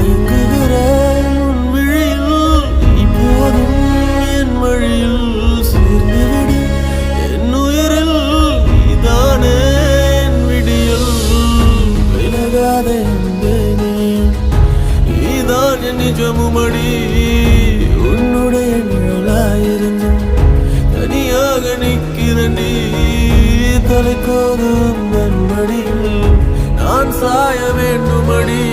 ஏங்குகிறேன் உன் விழியில், இப்போதும் என் வழியில் சேர்ந்துவிடு. என் உயிரில் நீதானே என் விடியல். விலகாத அன்பே நீதான் என் நிஜமுமடி. உன்னுடைய நிழலாயிருந்தும் தனியாக நிற்கிறண்டி. தலைக்கோதும் நன்மடியில் நான் சாய வேண்டுமடி.